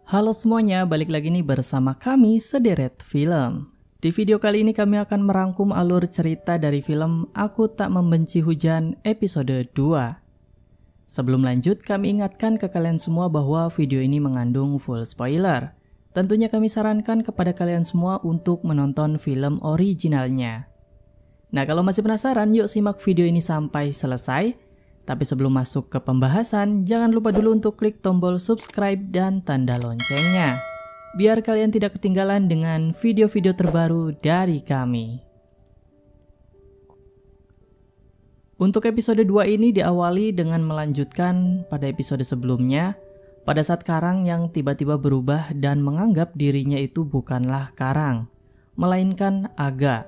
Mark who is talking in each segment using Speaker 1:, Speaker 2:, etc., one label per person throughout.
Speaker 1: Halo semuanya, balik lagi nih bersama kami Sederet Film. Di video kali ini kami akan merangkum alur cerita dari film Aku Tak Membenci Hujan episode 2. Sebelum lanjut, kami ingatkan ke kalian semua bahwa video ini mengandung full spoiler. Tentunya kami sarankan kepada kalian semua untuk menonton film originalnya. Nah, kalau masih penasaran, yuk simak video ini sampai selesai. Tapi sebelum masuk ke pembahasan, jangan lupa dulu untuk klik tombol subscribe dan tanda loncengnya, biar kalian tidak ketinggalan dengan video-video terbaru dari kami. Untuk episode 2 ini diawali dengan melanjutkan pada episode sebelumnya, pada saat Karang yang tiba-tiba berubah dan menganggap dirinya itu bukanlah Karang, melainkan Aga.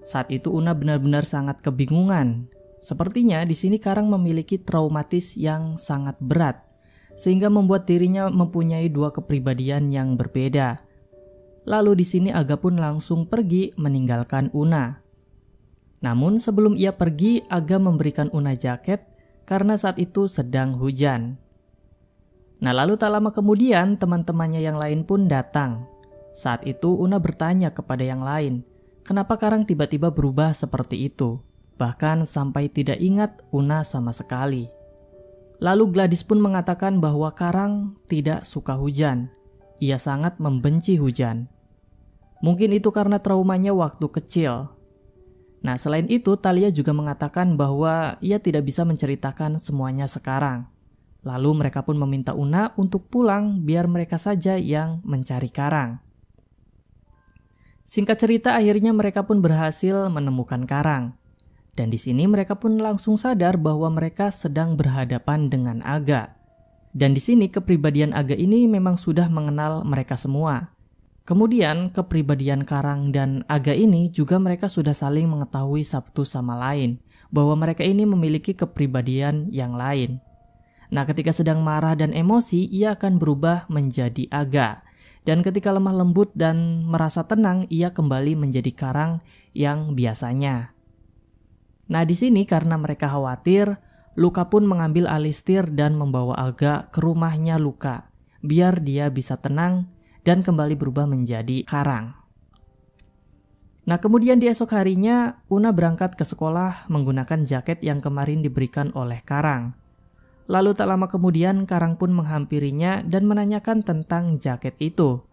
Speaker 1: Saat itu Una benar-benar sangat kebingungan. Sepertinya di sini Karang memiliki traumatis yang sangat berat, sehingga membuat dirinya mempunyai dua kepribadian yang berbeda. Lalu di sini Aga pun langsung pergi meninggalkan Una. Namun sebelum ia pergi, Aga memberikan Una jaket karena saat itu sedang hujan. Nah, lalu tak lama kemudian teman-temannya yang lain pun datang. Saat itu Una bertanya kepada yang lain, kenapa Karang tiba-tiba berubah seperti itu? Bahkan sampai tidak ingat Una sama sekali. Lalu Gladys pun mengatakan bahwa Karang tidak suka hujan. Ia sangat membenci hujan. Mungkin itu karena traumanya waktu kecil. Nah, selain itu Thalia juga mengatakan bahwa ia tidak bisa menceritakan semuanya sekarang. Lalu mereka pun meminta Una untuk pulang biar mereka saja yang mencari Karang. Singkat cerita, akhirnya mereka pun berhasil menemukan Karang. Dan di sini mereka pun langsung sadar bahwa mereka sedang berhadapan dengan Aga. Dan di sini kepribadian Aga ini memang sudah mengenal mereka semua. Kemudian kepribadian Karang dan Aga ini juga mereka sudah saling mengetahui satu sama lain, bahwa mereka ini memiliki kepribadian yang lain. Nah, ketika sedang marah dan emosi, ia akan berubah menjadi Aga. Dan ketika lemah lembut dan merasa tenang, ia kembali menjadi Karang yang biasanya. Nah, di sini karena mereka khawatir, Luka pun mengambil alistir dan membawa Aga ke rumahnya Luka, biar dia bisa tenang dan kembali berubah menjadi Karang. Nah, kemudian di esok harinya, Una berangkat ke sekolah menggunakan jaket yang kemarin diberikan oleh Karang. Lalu tak lama kemudian Karang pun menghampirinya dan menanyakan tentang jaket itu.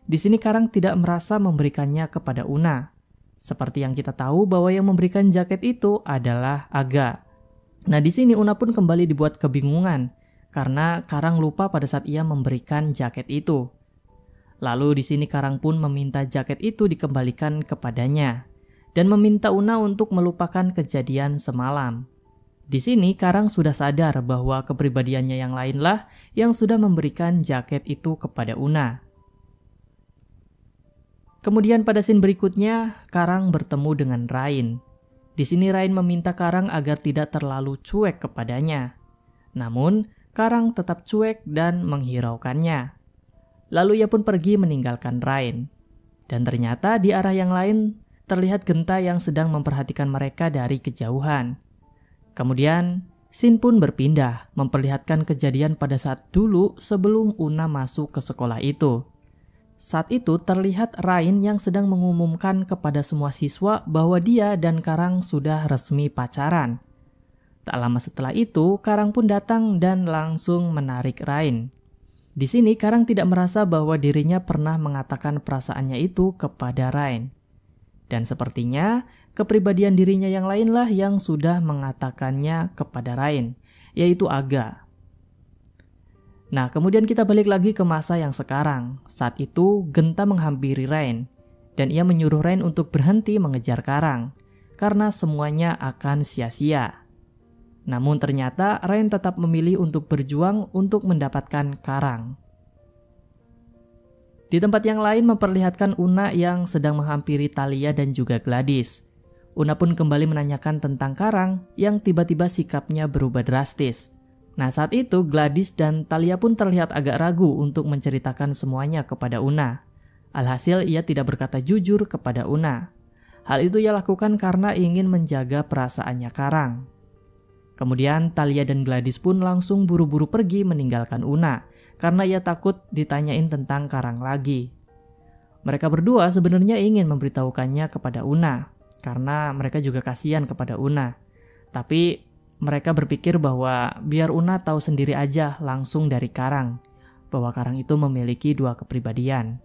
Speaker 1: Di sini Karang tidak merasa memberikannya kepada Una. Seperti yang kita tahu bahwa yang memberikan jaket itu adalah Aga. Nah, di sini Una pun kembali dibuat kebingungan karena Karang lupa pada saat ia memberikan jaket itu. Lalu di sini Karang pun meminta jaket itu dikembalikan kepadanya dan meminta Una untuk melupakan kejadian semalam. Di sini Karang sudah sadar bahwa kepribadiannya yang lainlah yang sudah memberikan jaket itu kepada Una. Kemudian pada scene berikutnya, Karang bertemu dengan Rain. Di sini Rain meminta Karang agar tidak terlalu cuek kepadanya. Namun, Karang tetap cuek dan menghiraukannya. Lalu ia pun pergi meninggalkan Rain. Dan ternyata di arah yang lain terlihat Genta yang sedang memperhatikan mereka dari kejauhan. Kemudian, scene pun berpindah, memperlihatkan kejadian pada saat dulu sebelum Una masuk ke sekolah itu. Saat itu terlihat Rain yang sedang mengumumkan kepada semua siswa bahwa dia dan Karang sudah resmi pacaran. Tak lama setelah itu, Karang pun datang dan langsung menarik Rain. Di sini Karang tidak merasa bahwa dirinya pernah mengatakan perasaannya itu kepada Rain. Dan sepertinya kepribadian dirinya yang lainlah yang sudah mengatakannya kepada Rain, yaitu Aga. Nah, kemudian kita balik lagi ke masa yang sekarang. Saat itu, Genta menghampiri Rain, dan ia menyuruh Rain untuk berhenti mengejar Karang, karena semuanya akan sia-sia. Namun ternyata Rain tetap memilih untuk berjuang untuk mendapatkan Karang. Di tempat yang lain memperlihatkan Una yang sedang menghampiri Thalia dan juga Gladys. Una pun kembali menanyakan tentang Karang yang tiba-tiba sikapnya berubah drastis. Nah, saat itu Gladys dan Thalia pun terlihat agak ragu untuk menceritakan semuanya kepada Una. Alhasil ia tidak berkata jujur kepada Una. Hal itu ia lakukan karena ingin menjaga perasaannya Karang. Kemudian Thalia dan Gladys pun langsung buru-buru pergi meninggalkan Una karena ia takut ditanyain tentang Karang lagi. Mereka berdua sebenarnya ingin memberitahukannya kepada Una, karena mereka juga kasihan kepada Una. Tapi mereka berpikir bahwa biar Una tahu sendiri aja langsung dari Karang, bahwa Karang itu memiliki dua kepribadian.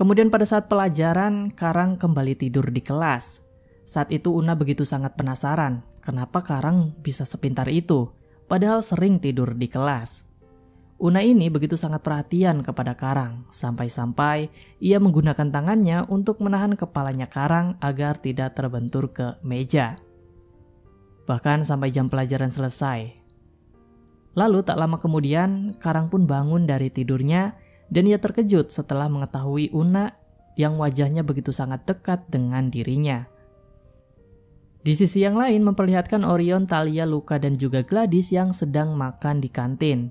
Speaker 1: Kemudian pada saat pelajaran, Karang kembali tidur di kelas. Saat itu Una begitu sangat penasaran, kenapa Karang bisa sepintar itu, padahal sering tidur di kelas. Una ini begitu sangat perhatian kepada Karang, sampai-sampai ia menggunakan tangannya untuk menahan kepalanya Karang agar tidak terbentur ke meja. Bahkan sampai jam pelajaran selesai. Lalu tak lama kemudian, Karang pun bangun dari tidurnya dan ia terkejut setelah mengetahui Una yang wajahnya begitu sangat dekat dengan dirinya. Di sisi yang lain memperlihatkan Orion, Thalia, Luka, dan juga Gladys yang sedang makan di kantin.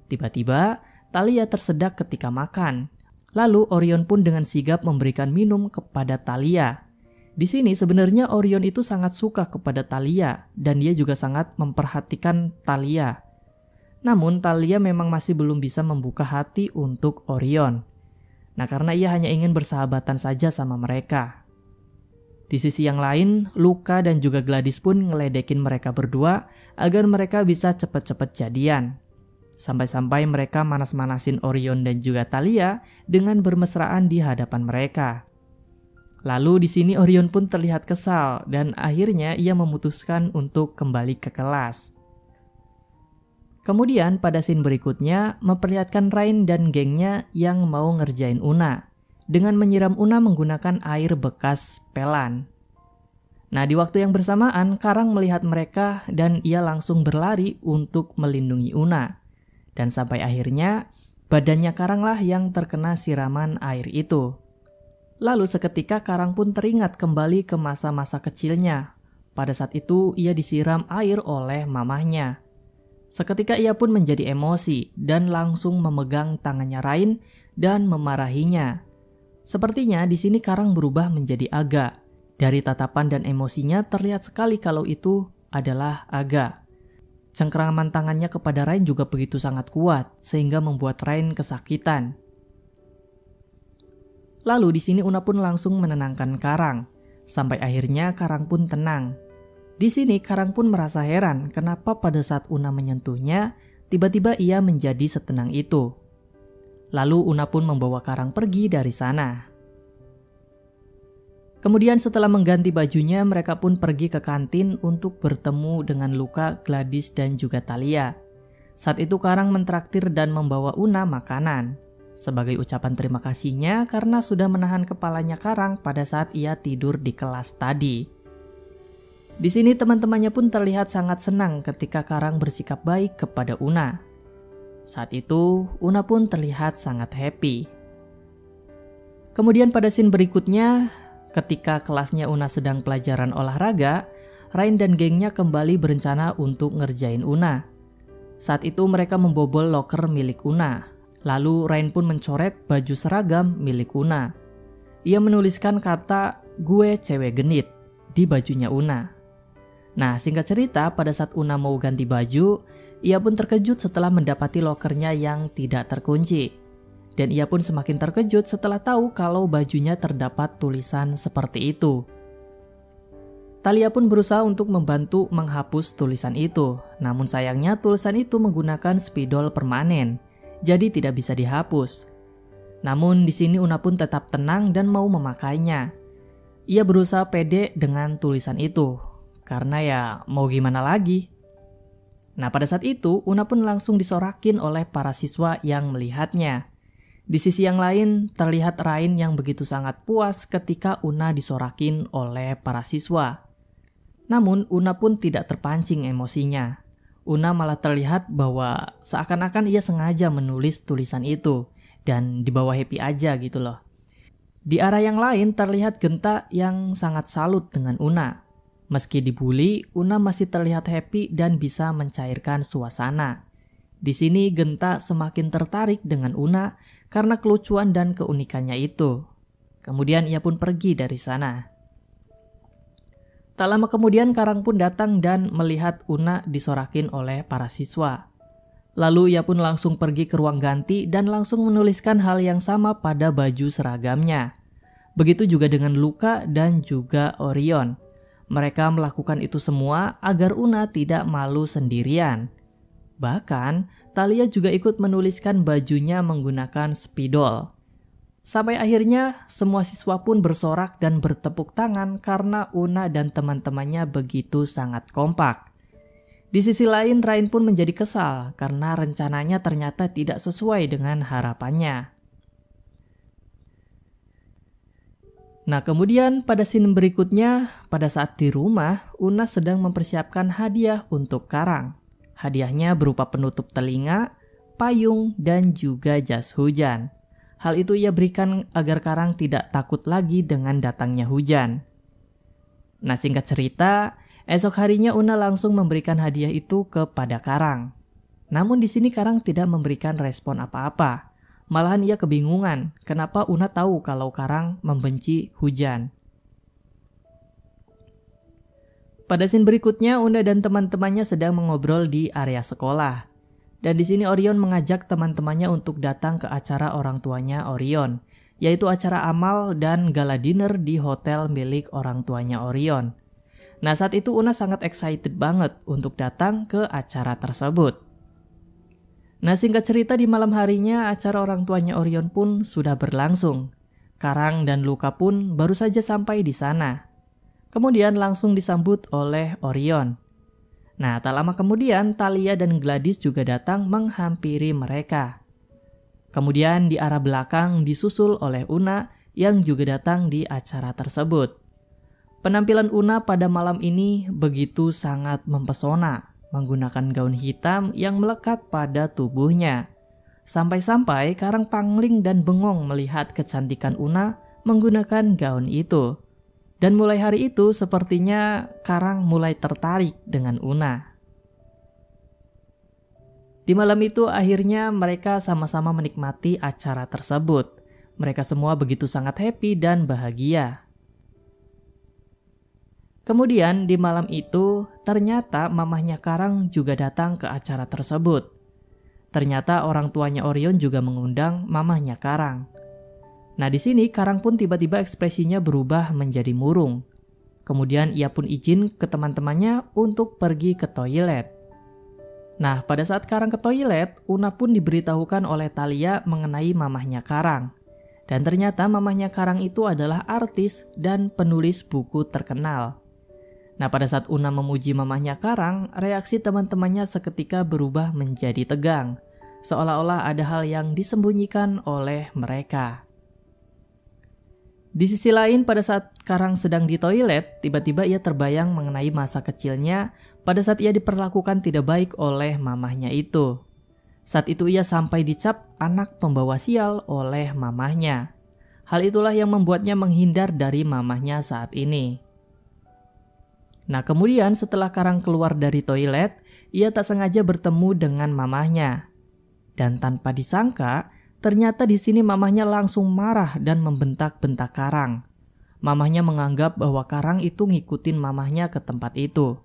Speaker 1: Tiba-tiba, Thalia tersedak ketika makan. Lalu Orion pun dengan sigap memberikan minum kepada Thalia. Di sini sebenarnya Orion itu sangat suka kepada Thalia dan dia juga sangat memperhatikan Thalia. Namun Thalia memang masih belum bisa membuka hati untuk Orion. Nah, karena ia hanya ingin bersahabatan saja sama mereka. Di sisi yang lain, Luka dan juga Gladys pun ngeledekin mereka berdua agar mereka bisa cepet-cepet jadian. Sampai-sampai mereka manas-manasin Orion dan juga Thalia dengan bermesraan di hadapan mereka. Lalu di sini Orion pun terlihat kesal dan akhirnya ia memutuskan untuk kembali ke kelas. Kemudian pada scene berikutnya memperlihatkan Rain dan gengnya yang mau ngerjain Una dengan menyiram Una menggunakan air bekas pelan. Nah, di waktu yang bersamaan Karang melihat mereka dan ia langsung berlari untuk melindungi Una. Dan sampai akhirnya badannya Karang lah yang terkena siraman air itu. Lalu seketika Karang pun teringat kembali ke masa-masa kecilnya. Pada saat itu ia disiram air oleh mamahnya. Seketika ia pun menjadi emosi dan langsung memegang tangannya Rain dan memarahinya. Sepertinya di sini Karang berubah menjadi Aga. Dari tatapan dan emosinya terlihat sekali kalau itu adalah Aga. Cengkraman tangannya kepada Rain juga begitu sangat kuat sehingga membuat Rain kesakitan. Lalu di sini Una pun langsung menenangkan Karang. Sampai akhirnya Karang pun tenang. Di sini Karang pun merasa heran kenapa pada saat Una menyentuhnya, tiba-tiba ia menjadi setenang itu. Lalu Una pun membawa Karang pergi dari sana. Kemudian setelah mengganti bajunya, mereka pun pergi ke kantin untuk bertemu dengan Luka, Gladys, dan juga Thalia. Saat itu Karang mentraktir dan membawa Una makanan. Sebagai ucapan terima kasihnya karena sudah menahan kepalanya Karang pada saat ia tidur di kelas tadi. Di sini teman-temannya pun terlihat sangat senang ketika Karang bersikap baik kepada Una. Saat itu, Una pun terlihat sangat happy. Kemudian pada scene berikutnya, ketika kelasnya Una sedang pelajaran olahraga, Rain dan gengnya kembali berencana untuk ngerjain Una. Saat itu mereka membobol loker milik Una. Lalu Rain pun mencoret baju seragam milik Una. Ia menuliskan kata "gue cewek genit" di bajunya Una. Nah, singkat cerita, pada saat Una mau ganti baju, ia pun terkejut setelah mendapati lokernya yang tidak terkunci. Dan ia pun semakin terkejut setelah tahu kalau bajunya terdapat tulisan seperti itu. Thalia pun berusaha untuk membantu menghapus tulisan itu. Namun sayangnya tulisan itu menggunakan spidol permanen, jadi tidak bisa dihapus. Namun di sini Una pun tetap tenang dan mau memakainya. Ia berusaha pede dengan tulisan itu. Karena ya mau gimana lagi. Nah, pada saat itu Una pun langsung disorakin oleh para siswa yang melihatnya. Di sisi yang lain terlihat Rain yang begitu sangat puas ketika Una disorakin oleh para siswa. Namun Una pun tidak terpancing emosinya. Una malah terlihat bahwa seakan-akan ia sengaja menulis tulisan itu dan dibawa happy aja gitu loh. Di arah yang lain terlihat Genta yang sangat salut dengan Una. Meski dibully, Una masih terlihat happy dan bisa mencairkan suasana. Di sini Genta semakin tertarik dengan Una karena kelucuan dan keunikannya itu. Kemudian ia pun pergi dari sana. Tak lama kemudian Karang pun datang dan melihat Una disorakin oleh para siswa. Lalu ia pun langsung pergi ke ruang ganti dan langsung menuliskan hal yang sama pada baju seragamnya. Begitu juga dengan Luka dan juga Orion. Mereka melakukan itu semua agar Una tidak malu sendirian. Bahkan, Thalia juga ikut menuliskan bajunya menggunakan spidol. Sampai akhirnya, semua siswa pun bersorak dan bertepuk tangan karena Una dan teman-temannya begitu sangat kompak. Di sisi lain, Rain pun menjadi kesal karena rencananya ternyata tidak sesuai dengan harapannya. Nah, kemudian pada scene berikutnya, pada saat di rumah, Una sedang mempersiapkan hadiah untuk Karang. Hadiahnya berupa penutup telinga, payung, dan juga jas hujan. Hal itu ia berikan agar Karang tidak takut lagi dengan datangnya hujan. Nah, singkat cerita, esok harinya Una langsung memberikan hadiah itu kepada Karang. Namun di sini Karang tidak memberikan respon apa-apa. Malahan ia kebingungan kenapa Una tahu kalau Karang membenci hujan. Pada scene berikutnya, Una dan teman-temannya sedang mengobrol di area sekolah. Dan di sini Orion mengajak teman-temannya untuk datang ke acara orang tuanya Orion, yaitu acara amal dan gala dinner di hotel milik orang tuanya Orion. Nah, saat itu Una sangat excited banget untuk datang ke acara tersebut. Nah, singkat cerita di malam harinya acara orang tuanya Orion pun sudah berlangsung. Karang dan Luka pun baru saja sampai di sana. Kemudian langsung disambut oleh Orion. Nah, tak lama kemudian Thalia dan Gladys juga datang menghampiri mereka. Kemudian di arah belakang disusul oleh Una yang juga datang di acara tersebut. Penampilan Una pada malam ini begitu sangat mempesona, menggunakan gaun hitam yang melekat pada tubuhnya. Sampai-sampai Karang pangling dan bengong melihat kecantikan Una menggunakan gaun itu. Dan mulai hari itu sepertinya Karang mulai tertarik dengan Una. Di malam itu akhirnya mereka sama-sama menikmati acara tersebut. Mereka semua begitu sangat happy dan bahagia. Kemudian di malam itu ternyata mamahnya Karang juga datang ke acara tersebut. Ternyata orang tuanya Orion juga mengundang mamahnya Karang. Nah, di sini Karang pun tiba-tiba ekspresinya berubah menjadi murung. Kemudian ia pun izin ke teman-temannya untuk pergi ke toilet. Nah, pada saat Karang ke toilet, Una pun diberitahukan oleh Thalia mengenai mamahnya Karang. Dan ternyata mamahnya Karang itu adalah artis dan penulis buku terkenal. Nah, pada saat Una memuji mamahnya Karang, reaksi teman-temannya seketika berubah menjadi tegang. Seolah-olah ada hal yang disembunyikan oleh mereka. Di sisi lain, pada saat Karang sedang di toilet, tiba-tiba ia terbayang mengenai masa kecilnya pada saat ia diperlakukan tidak baik oleh mamahnya itu. Saat itu ia sampai dicap anak pembawa sial oleh mamahnya. Hal itulah yang membuatnya menghindar dari mamahnya saat ini. Nah, kemudian setelah Karang keluar dari toilet, ia tak sengaja bertemu dengan mamahnya. Dan tanpa disangka, ternyata di sini mamahnya langsung marah dan membentak-bentak Karang. Mamahnya menganggap bahwa Karang itu ngikutin mamahnya ke tempat itu.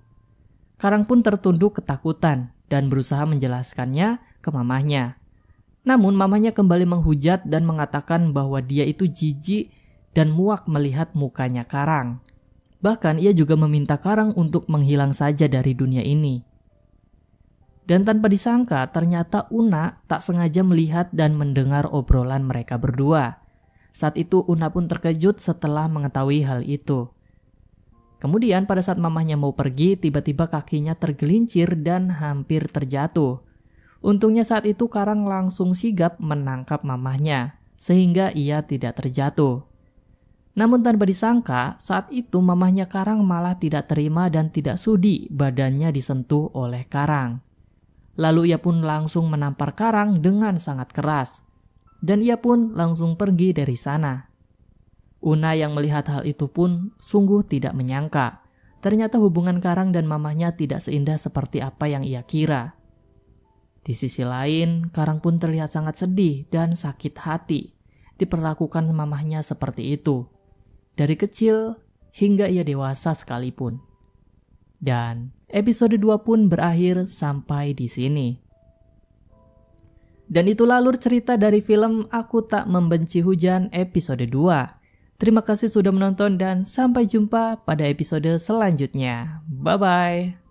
Speaker 1: Karang pun tertunduk ketakutan dan berusaha menjelaskannya ke mamahnya. Namun mamahnya kembali menghujat dan mengatakan bahwa dia itu jijik dan muak melihat mukanya Karang. Bahkan ia juga meminta Karang untuk menghilang saja dari dunia ini. Dan tanpa disangka ternyata Una tak sengaja melihat dan mendengar obrolan mereka berdua. Saat itu Una pun terkejut setelah mengetahui hal itu. Kemudian pada saat mamahnya mau pergi, tiba-tiba kakinya tergelincir dan hampir terjatuh. Untungnya saat itu Karang langsung sigap menangkap mamahnya, sehingga ia tidak terjatuh. Namun tanpa disangka, saat itu mamahnya Karang malah tidak terima dan tidak sudi badannya disentuh oleh Karang. Lalu ia pun langsung menampar Karang dengan sangat keras. Dan ia pun langsung pergi dari sana. Una yang melihat hal itu pun sungguh tidak menyangka. Ternyata hubungan Karang dan mamahnya tidak seindah seperti apa yang ia kira. Di sisi lain, Karang pun terlihat sangat sedih dan sakit hati diperlakukan mamahnya seperti itu. Dari kecil hingga ia dewasa sekalipun. Dan episode 2 pun berakhir sampai di sini. Dan itulah alur cerita dari film Aku Tak Membenci Hujan episode 2. Terima kasih sudah menonton dan sampai jumpa pada episode selanjutnya. Bye-bye.